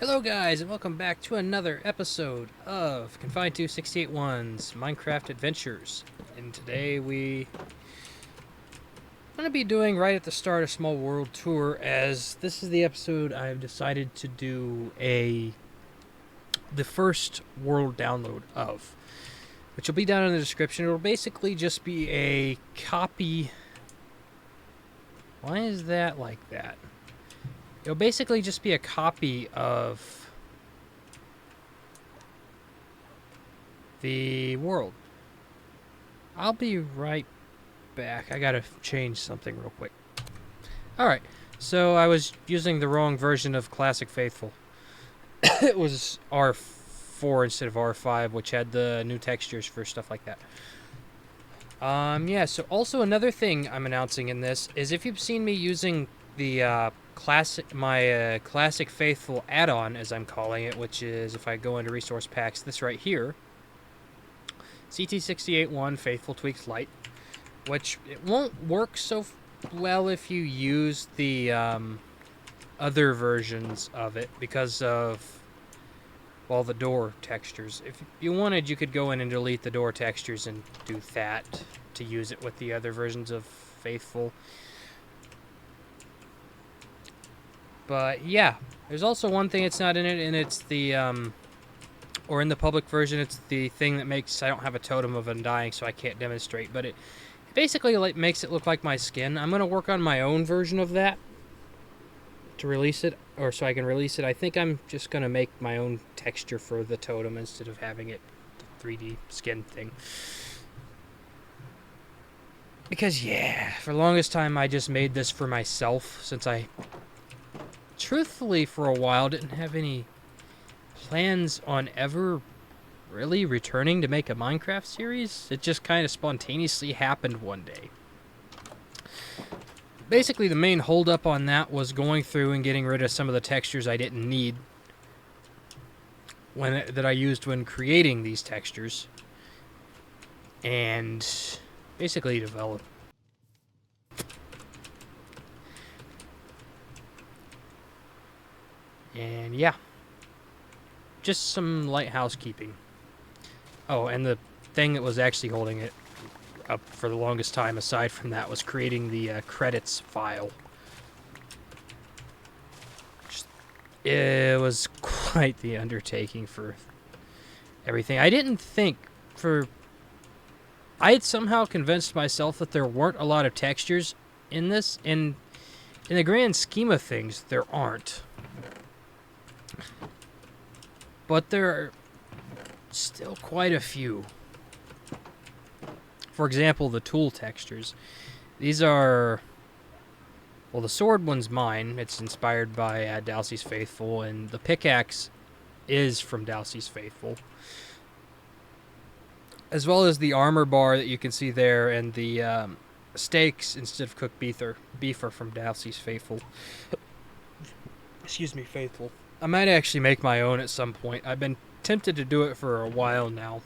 Hello guys, and welcome back to another episode of Confined to 681's Minecraft Adventures. And today we going to be doing right at the start a small world tour, as this is the episode I've decided to do the first world download of, which will be down in the description. It'll basically just be a copy. Why is that like that? It'll basically just be a copy of the world. I'll be right back. I gotta change something real quick. Alright, so I was using the wrong version of Classic Faithful. It was R4 instead of R5, which had the new textures for stuff like that. Yeah, so also another thing I'm announcing in this is if you've seen me using the Classic Faithful add-on, as I'm calling it, which is, if I go into resource packs, this right here, CT681 Faithful Tweaks Lite, which it won't work so well if you use the other versions of it because of, well, the door textures. If you wanted, you could go in and delete the door textures and do that to use it with the other versions of Faithful. But yeah, there's also one thing that's not in it, and it's the, or in the public version, it's the thing that makes I don't have a totem of undying, so I can't demonstrate. But it basically makes it look like my skin. I'm gonna work on my own version of that to release it, or so I can release it. I think I'm just gonna make my own texture for the totem instead of having it the 3D skin thing. Because yeah, for the longest time I just made this for myself, since I truthfully, for a while, didn't have any plans on ever really returning to make a Minecraft series. It just kind of spontaneously happened one day. Basically, the main holdup on that was going through and getting rid of some of the textures I didn't need that I used when creating these textures, and basically develop. And yeah, just some light housekeeping. Oh, and the thing that was actually holding it up for the longest time, aside from that, was creating the credits file. It was quite the undertaking for everything. I didn't think I had somehow convinced myself that there weren't a lot of textures in this, and in the grand scheme of things, there aren't. But there are still quite a few. For example, the tool textures. These are, well, the sword one's mine. It's inspired by Dalcy's Faithful, and the pickaxe is from Dalcy's Faithful. As well as the armor bar that you can see there, and the steaks instead of cooked beef are from Dalcy's Faithful. Excuse me, Faithful. I might actually make my own at some point. I've been tempted to do it for a while now.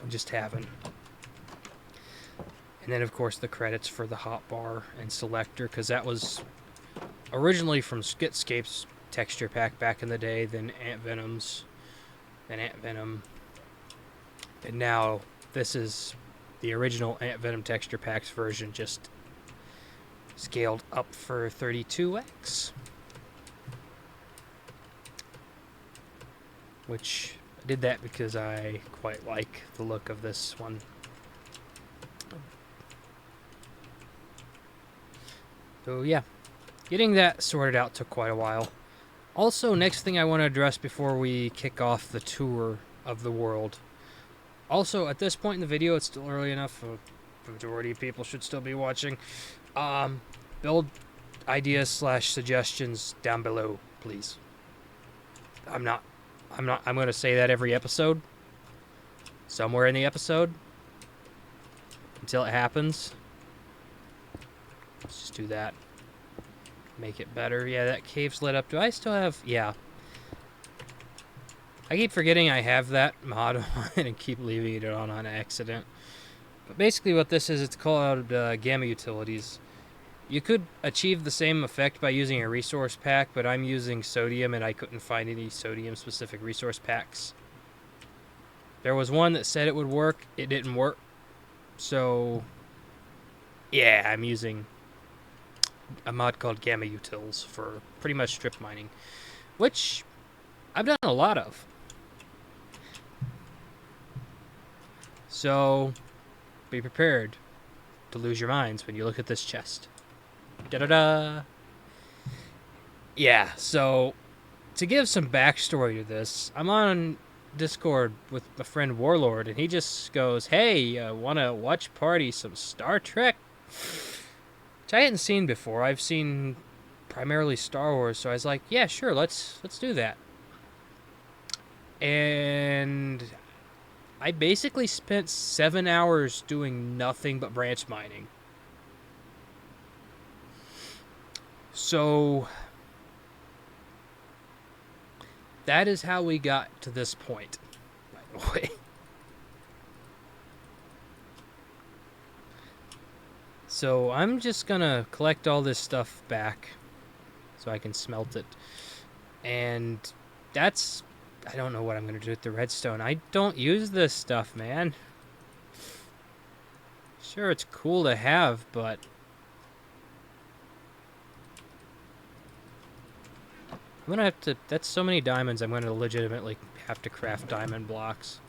I just haven't. And then, of course, the credits for the hotbar and selector, because that was originally from Skitscape's texture pack back in the day, then Ant Venom's, then Ant Venom. And now this is the original Ant Venom texture packs version, just scaled up for 32x. Which I did that because I quite like the look of this one. So yeah, getting that sorted out took quite a while. Also, next thing I want to address before we kick off the tour of the world. Also, at this point in the video, it's still early enough, the majority of people should still be watching. Build ideas / suggestions down below, please. I'm going to say that every episode. Somewhere in the episode. Until it happens. Let's just do that. Make it better. Yeah, that cave's lit up. Do I still have... Yeah. I keep forgetting I have that mod on and keep leaving it on accident. But basically what this is, it's called Gamma Utilities. You could achieve the same effect by using a resource pack, but I'm using sodium and I couldn't find any sodium-specific resource packs. There was one that said it would work. It didn't work. So, yeah, I'm using a mod called Gamma Utils for pretty much strip mining, which I've done a lot of. So, be prepared to lose your minds when you look at this chest. Da-da-da! Yeah, so, to give some backstory to this, I'm on Discord with my friend Warlord, and he just goes, "Hey, wanna watch party some Star Trek?" Which I hadn't seen before. I've seen primarily Star Wars, so I was like, "Yeah, sure, let's do that." And I basically spent 7 hours doing nothing but branch mining. So that is how we got to this point, by the way. So I'm just gonna collect all this stuff back so I can smelt it. And that's... I don't know what I'm gonna do with the redstone. I don't use this stuff, man. Sure, it's cool to have, but... I'm gonna have to... That's so many diamonds, I'm gonna legitimately have to craft diamond blocks.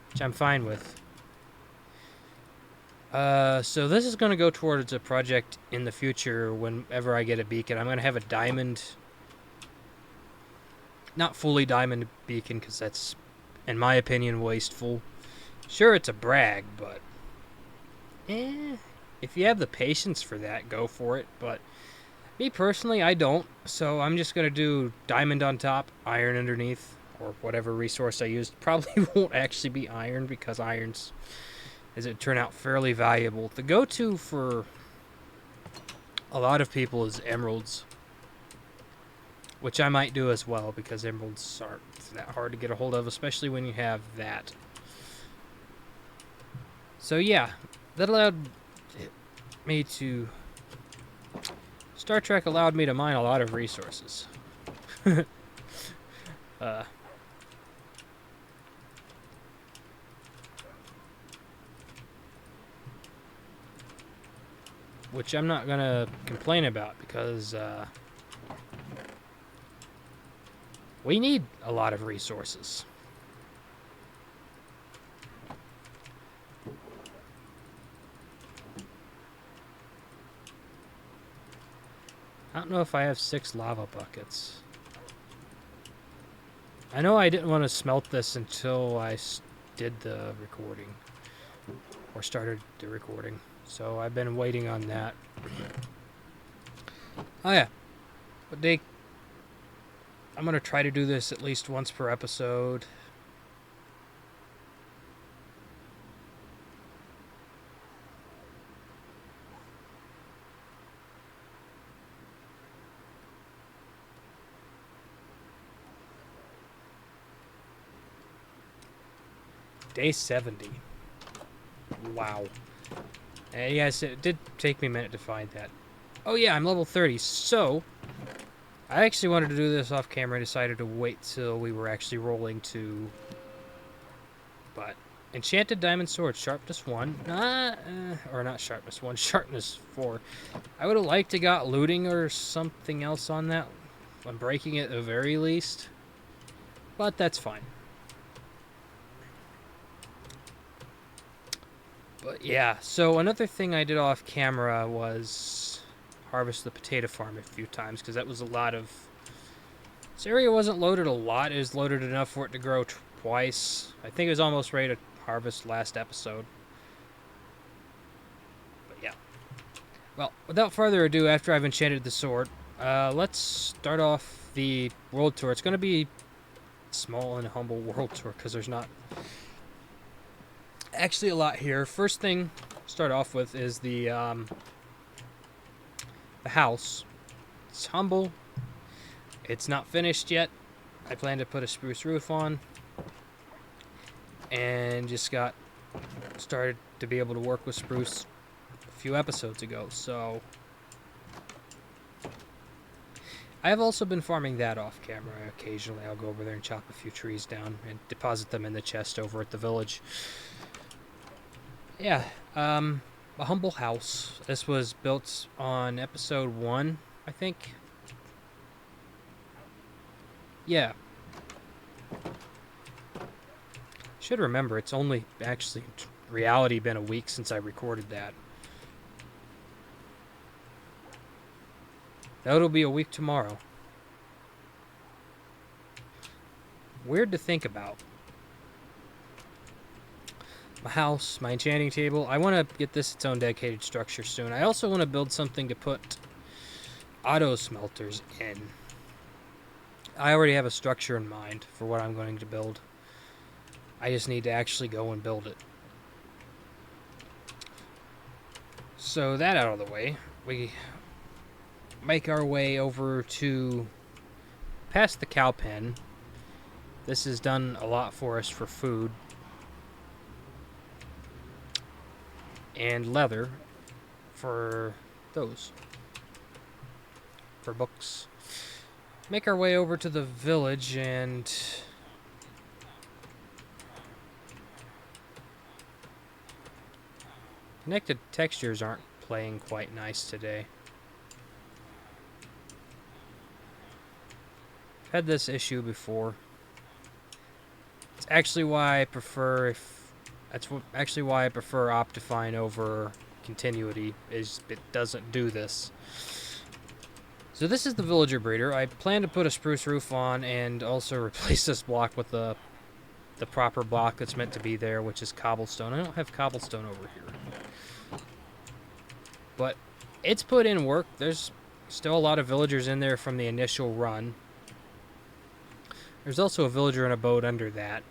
Which I'm fine with. So this is going to go towards a project in the future whenever I get a beacon. I'm going to have a diamond... Not fully diamond beacon, because that's, in my opinion, wasteful. Sure, it's a brag, but... if you have the patience for that, go for it. But me personally, I don't. So I'm just going to do diamond on top, iron underneath, or whatever resource I used. Probably won't actually be iron, because irons, as it turned out, fairly valuable. The go-to for a lot of people is emeralds, which I might do as well, because emeralds aren't that hard to get a hold of, especially when you have that. So yeah, that allowed me to... Star Trek allowed me to mine a lot of resources. Which I'm not gonna complain about, because we need a lot of resources. I don't know if I have 6 lava buckets. I know I didn't want to smelt this until I did the recording, or started the recording. So I've been waiting on that. Oh yeah, but I'm gonna try to do this at least once per episode. Day 70. Wow. And yes, it did take me a minute to find that. Oh yeah, I'm level 30, so... I actually wanted to do this off camera and decided to wait till we were actually rolling to... But... Enchanted Diamond Sword, Sharpness 1. Or not Sharpness 1, Sharpness 4. I would have liked to got looting or something else on that. I'm breaking it at the very least. But that's fine. But yeah, so another thing I did off camera was harvest the potato farm a few times, because that was a lot of... This area wasn't loaded a lot, it was loaded enough for it to grow twice. I think it was almost ready to harvest last episode. But yeah. Well, without further ado, after I've enchanted the sword, let's start off the world tour. It's going to be small and humble world tour, because there's not... actually a lot here. First thing to start off with is the house. It's humble. It's not finished yet. I plan to put a spruce roof on. And just got started to be able to work with spruce a few episodes ago, so I have also been farming that off camera. Occasionally I'll go over there and chop a few trees down and deposit them in the chest over at the village. Yeah, a humble house. This was built on episode 1, I think. Yeah. Should remember, it's only actually in reality been a week since I recorded that. That'll be a week tomorrow. Weird to think about. My house, my enchanting table. I want to get this its own dedicated structure soon. I also want to build something to put auto smelters in. I already have a structure in mind for what I'm going to build. I just need to actually go and build it. So that out of the way, we make our way over to past the cow pen. This has done a lot for us for food and leather for those, for books. Make our way over to the village, and connected textures aren't playing quite nice today. I've had this issue before. It's actually why I prefer actually why I prefer Optifine over Continuity, is it doesn't do this. So this is the villager breeder. I plan to put a spruce roof on and also replace this block with the proper block that's meant to be there, which is cobblestone. I don't have cobblestone over here. But it's put in work. There's still a lot of villagers in there from the initial run. There's also a villager in a boat under that.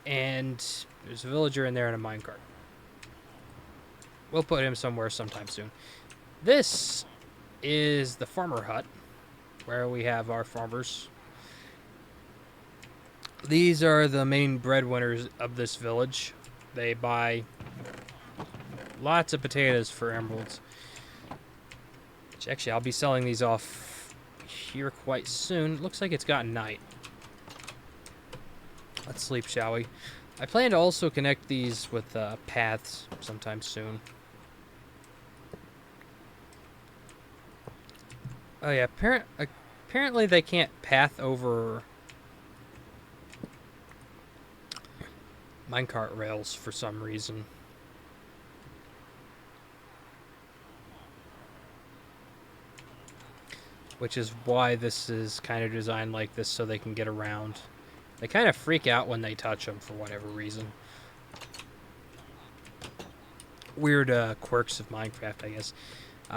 And there's a villager in there in a minecart. We'll put him somewhere sometime soon. This is the farmer hut, where we have our farmers. These are the main breadwinners of this village. They buy lots of potatoes for emeralds. Which actually, I'll be selling these off here quite soon. Looks like it's gotten night. Let's sleep, shall we? I plan to also connect these with paths sometime soon. Oh yeah, apparently they can't path over minecart rails for some reason. Which is why this is kind of designed like this, so they can get around. They kind of freak out when they touch them for whatever reason. Weird quirks of Minecraft, I guess.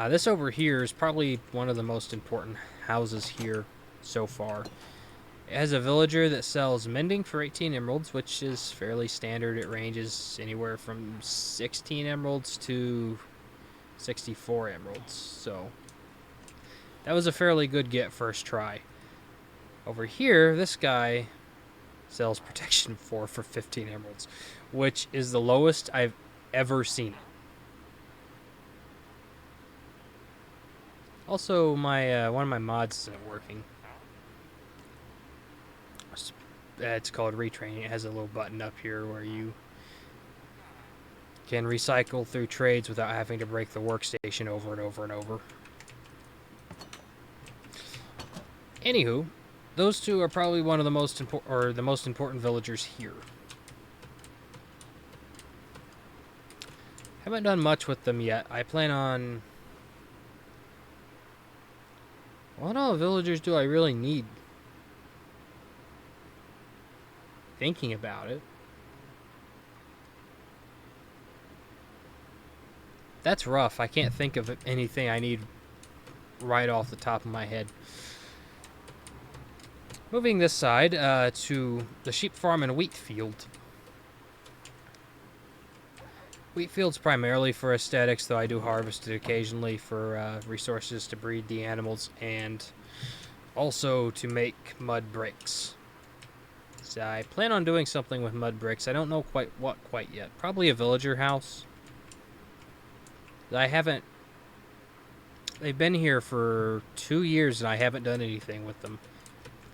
This over here is probably one of the most important houses here so far. It has a villager that sells mending for 18 emeralds, which is fairly standard. It ranges anywhere from 16 emeralds to 64 emeralds. So that was a fairly good get first try. Over here, this guy sells protection 4 for 15 emeralds, which is the lowest I've ever seen it. Also, my one of my mods isn't working. It's called retraining. It has a little button up here where you can recycle through trades without having to break the workstation over and over and over. Anywho, those two are probably one of the most important villagers here. Haven't done much with them yet. I plan on... What all villagers do I really need? Thinking about it. That's rough. I can't think of anything I need right off the top of my head. Moving this side to the sheep farm and wheat field. Wheat field's primarily for aesthetics, though I do harvest it occasionally for resources to breed the animals and also to make mud bricks. So I plan on doing something with mud bricks. I don't know quite what quite yet. Probably a villager house. I haven't... They've been here for 2 years and I haven't done anything with them.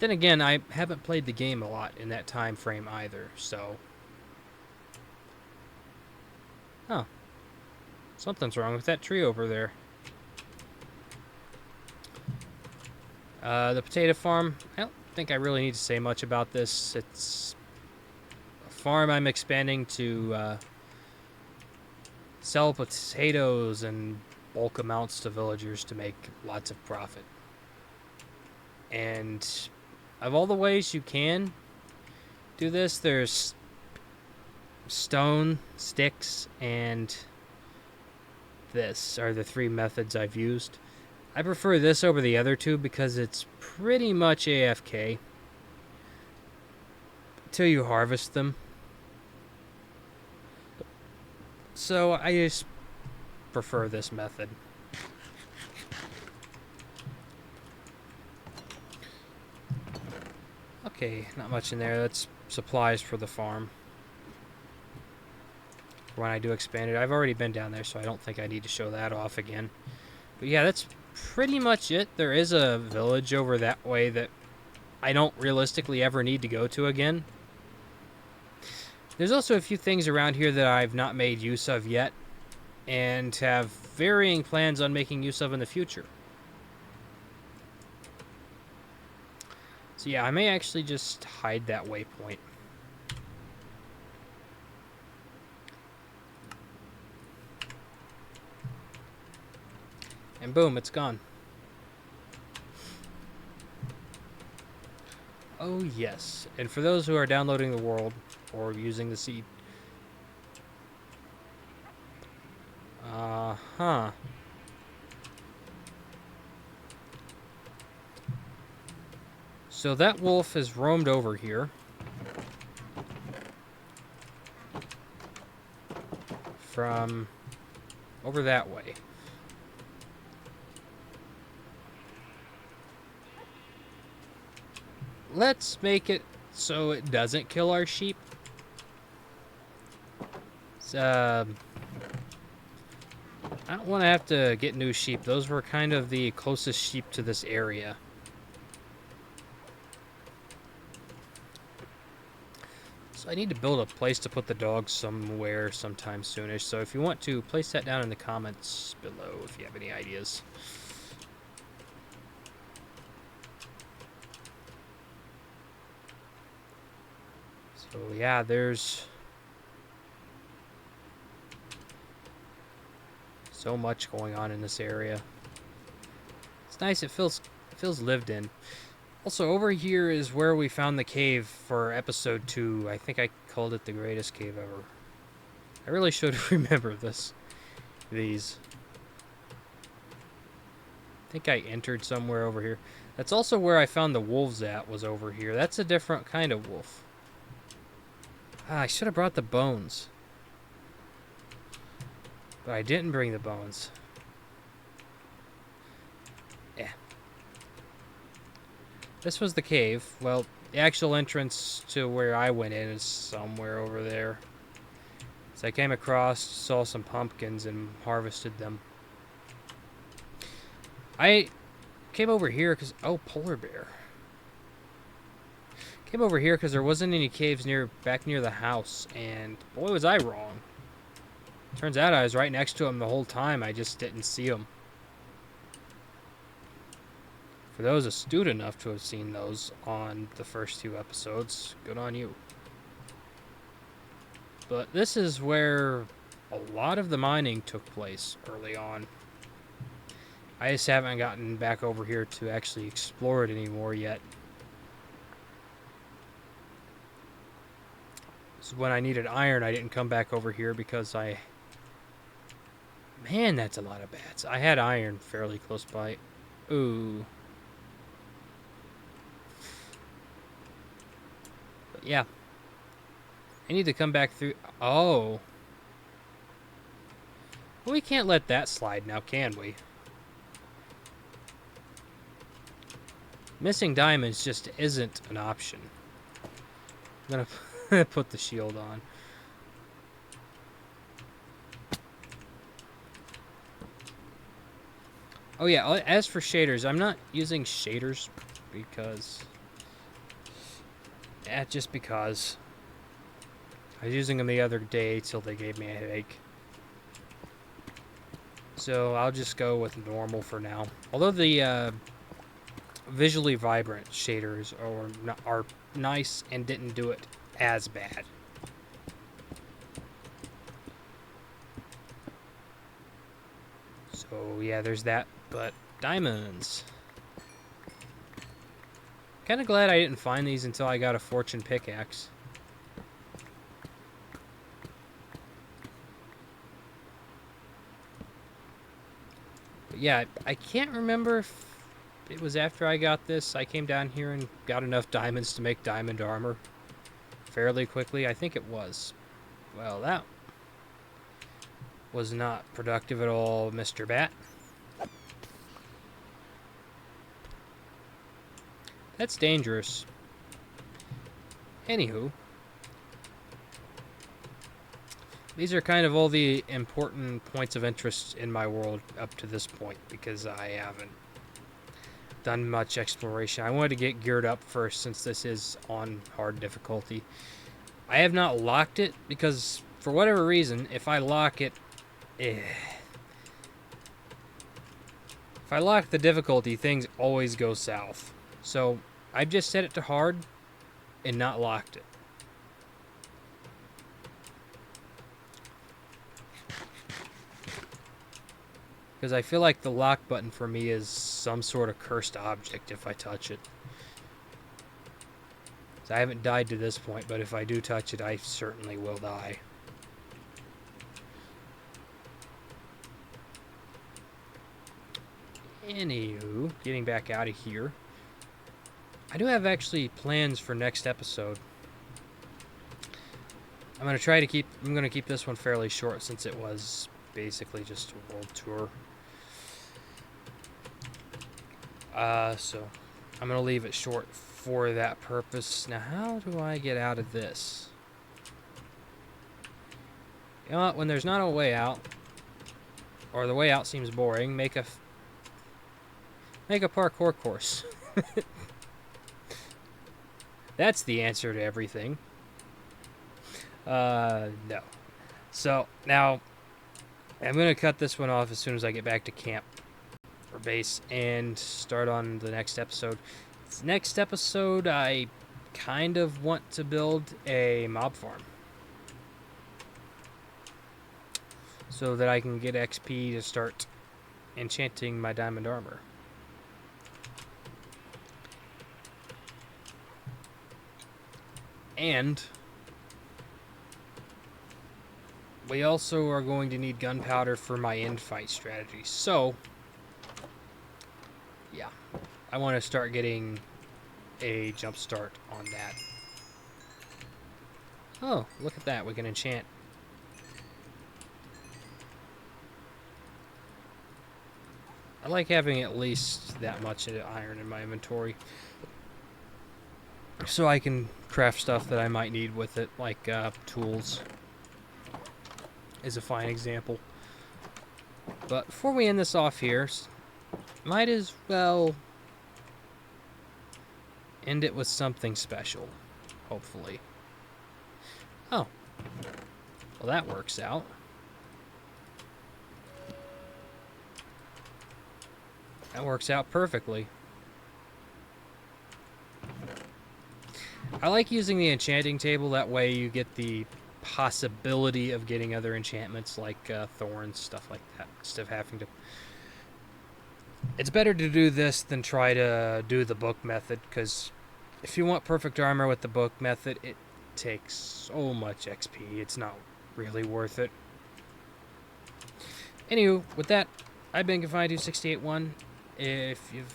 Then again, I haven't played the game a lot in that time frame either, so... Oh. Something's wrong with that tree over there. The potato farm, I don't think I really need to say much about this. It's a farm I'm expanding to sell potatoes and bulk amounts to villagers to make lots of profit. And of all the ways you can do this, there's stone, sticks, and this are the 3 methods I've used. I prefer this over the other 2 because it's pretty much AFK until you harvest them. So I just prefer this method. Okay, not much in there. That's supplies for the farm. When I do expand it, I've already been down there, so I don't think I need to show that off again. But yeah, that's pretty much it. There is a village over that way that I don't realistically ever need to go to again. There's also a few things around here that I've not made use of yet and have varying plans on making use of in the future. So yeah, I may actually just hide that waypoint. And boom, it's gone. Oh yes, and for those who are downloading the world or using the seed. So that wolf has roamed over here. From over that way. Let's make it so it doesn't kill our sheep. I don't want to have to get new sheep. Those were kind of the closest sheep to this area. So I need to build a place to put the dogs somewhere sometime soonish. So if you want to, place that down in the comments below if you have any ideas. So yeah, there's so much going on in this area. It's nice. It feels lived in. Also, over here is where we found the cave for episode 2. I think I called it the greatest cave ever. I really should remember these. I think I entered somewhere over here. That's also where I found the wolves at, was over here. That's a different kind of wolf. I should have brought the bones. But I didn't bring the bones. Yeah. This was the cave. Well, the actual entrance to where I went in is somewhere over there. So I came across, saw some pumpkins, and harvested them. I came over here because... Oh, polar bear. Came over here because there wasn't any caves back near the house, and boy was I wrong. Turns out I was right next to them the whole time, I just didn't see them. For those astute enough to have seen those on the first 2 episodes, good on you. But this is where a lot of the mining took place early on. I just haven't gotten back over here to actually explore it anymore yet. So when I needed iron, I didn't come back over here because Man, that's a lot of bats. I had iron fairly close by. Ooh. But yeah. I need to come back through... Oh. Well, we can't let that slide now, can we? Missing diamonds just isn't an option. I'm gonna put the shield on. Oh yeah, as for shaders, I'm not using shaders because... just because. I was using them the other day till they gave me a headache. So I'll just go with normal for now. Although the visually vibrant shaders are nice and didn't do it as bad. So yeah, there's that. But diamonds. Kind of glad I didn't find these until I got a fortune pickaxe. But yeah, I can't remember if it was after I got this, I came down here and got enough diamonds to make diamond armor fairly quickly. I think it was. Well, that was not productive at all, Mr. Bat. That's dangerous. Anywho, these are kind of all the important points of interest in my world up to this point, because I haven't done much exploration. I wanted to get geared up first since this is on hard difficulty. I have not locked it because, for whatever reason, if I lock it... If I lock the difficulty, things always go south. So I've just set it to hard and not locked it. Because I feel like the lock button for me is some sort of cursed object if I touch it. So I haven't died to this point, but if I do touch it, I certainly will die. Anywho, getting back out of here. I do have actually plans for next episode. I'm going to keep this one fairly short since it was basically just a world tour. So I'm going to leave it short for that purpose. Now, how do I get out of this? You know what? When there's not a way out, or the way out seems boring, make a parkour course. That's the answer to everything. No. So, now, I'm going to cut this one off as soon as I get back to camp, or base, and start on the next episode. This next episode, I kind of want to build a mob farm, so that I can get XP to start enchanting my diamond armor. And we also are going to need gunpowder for my end fight strategy. So, yeah, I want to start getting a jump start on that. Oh, look at that. We can enchant. I like having at least that much iron in my inventory, so I can craft stuff that I might need with it, like tools is a fine example. But before we end this off here, might as well end it with something special, hopefully. Oh, well, that works out. That works out perfectly. I like using the enchanting table, that way you get the possibility of getting other enchantments like thorns, stuff like that, instead of having to... It's better to do this than try to do the book method, because if you want perfect armor with the book method, it takes so much XP, it's not really worth it. Anywho, with that, I've been Confined to 681. If you've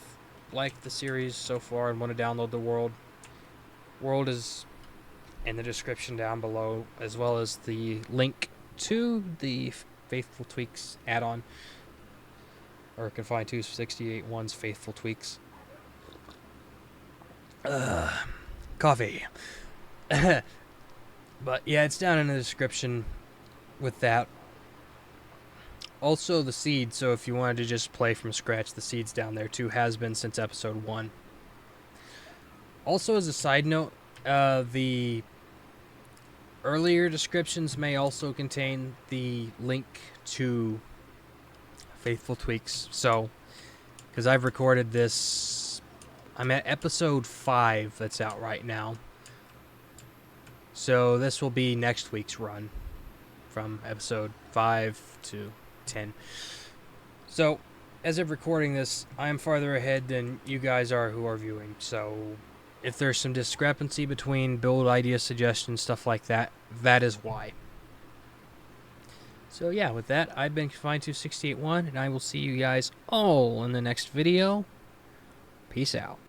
liked the series so far and want to download the world is in the description down below, as well as the link to the Faithful Tweaks add-on, or Confined to 681's Faithful Tweaks. Coffee. But yeah, it's down in the description with that. Also, the seed, so if you wanted to just play from scratch, the seed's down there too, has been since episode 1. Also, as a side note, the earlier descriptions may also contain the link to Faithful Tweaks. So, because I've recorded this, I'm at episode 5 that's out right now. So, this will be next week's run from episode 5 to 10. So, as of recording this, I am farther ahead than you guys are who are viewing. So, if there's some discrepancy between build idea suggestions, stuff like that, that is why. So yeah, with that, I've been Confined2 681, and I will see you guys all in the next video. Peace out.